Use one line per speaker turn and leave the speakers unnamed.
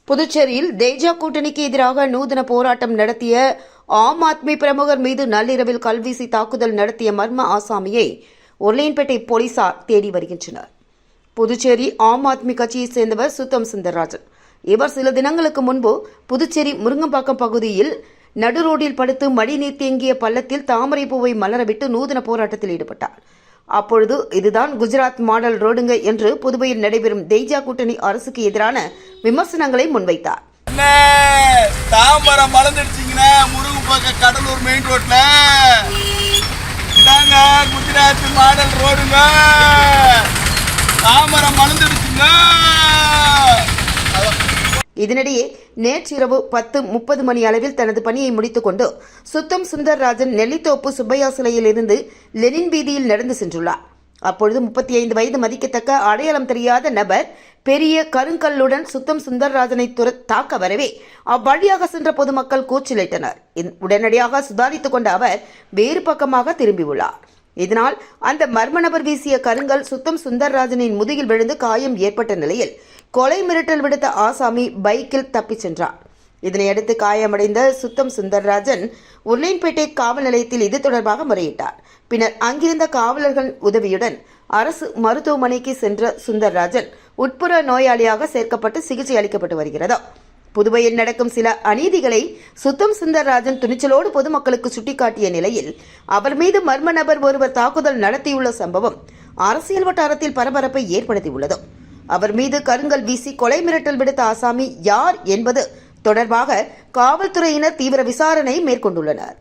புதுச்சேரியில் தேஜா கூட்டணிக்கு எதிராக நூதன போராட்டம் நடத்திய ஆம் ஆத்மி பிரமுகர் மீது நள்ளிரவில் கல்வீசி தாக்குதல் நடத்திய மர்ம ஆசாமியை உருளையன்பேட்டை போலீசார் தேடி வருகின்றனர். புதுச்சேரி ஆம் ஆத்மி கட்சியைச் சேர்ந்தவர் சுத்தம் சுந்தர்ராஜன். இவர் சில தினங்களுக்கு முன்பு புதுச்சேரி முருங்கம்பாக்கம் பகுதியில் நடு ரோடில் படுத்து மழைநீர் தேங்கிய பள்ளத்தில் தாமரை பூவை மலரவிட்டு நூதன போராட்டத்தில் ஈடுபட்டார். அப்பொழுது இதுதான் குஜராத் மாடல் ரோடுங்க என்று புதுவையில் நடைபெறும் தேஜா கூட்டணி அரசுக்கு எதிரான விமர்சனங்களை முன்வைத்தார்.
தாமரம் மலர்ந்துடுச்சிங்கன்னா முருங்கம்பாக்கம் கடலூர் மெயின் ரோட்ல இதாங்க குஜராத் மாடல் ரோடுங்க. தாமரம் மலர்ந்துடுச்சுங்க.
இதனிடையே நேற்றிரவு 10:30 மணி அளவில் தனது பணியை முடித்துக் கொண்டு சுத்தம் சுந்தர்ராஜன் நெல்லித்தோப்பு சுப்பையா சிலையில் இருந்து லெனின் வீதியில் நடந்து சென்றுள்ளார். அப்பொழுது 35 வயது மதிக்கத்தக்க அடையாளம் தெரியாத நபர் பெரிய கருங்கல்லுடன் சுத்தம் சுந்தர்ராஜனை தாக்க வரவே அவ்வழியாக சென்ற பொதுமக்கள் கூச்சலிட்டனர். உடனடியாக சுதாரித்துக் கொண்ட அவர் வேறு பக்கமாக திரும்பியுள்ளார். இதனால் அந்த மர்ம நபர் வீசிய கருங்கல் சுத்தம் சுந்தர்ராஜனின் முதுகில் விழுந்து காயம் ஏற்பட்ட நிலையில் கொலை மிரட்டல் விடுத்த ஆசாமி பைக்கில் தப்பிச் சென்றார். இதனையடுத்து காயமடைந்த சுத்தம் சுந்தர்ராஜன் உருளையன்பேட்டை காவல் நிலையத்தில் இது தொடர்பாக முறையிட்டார். பின்னர் அங்கிருந்த காவலர்கள் உதவியுடன் அரசு மருத்துவமனைக்கு சென்ற சுந்தர்ராஜன் உட்புற நோயாளியாக சேர்க்கப்பட்டு சிகிச்சை அளிக்கப்பட்டு வருகிறது. புதுவையில் நடக்கும் சில அநீதிகளை சுத்தம் சுந்தர்ராஜன் துணிச்சலோடு பொதுமக்களுக்கு சுட்டிக்காட்டிய நிலையில் அவர் மீது மர்ம நபர் ஒருவர் தாக்குதல் நடத்தியுள்ள சம்பவம் அரசியல் வட்டாரத்தில் பரபரப்பை ஏற்படுத்தியுள்ளது. அவர் மீது கருங்கல் வீசி கொலை மிரட்டல் விடுத்த ஆசாமி யார் என்பது தொடர்பாக காவல்துறையினர் தீவிர விசாரணை மேற்கொண்டுள்ளனர்.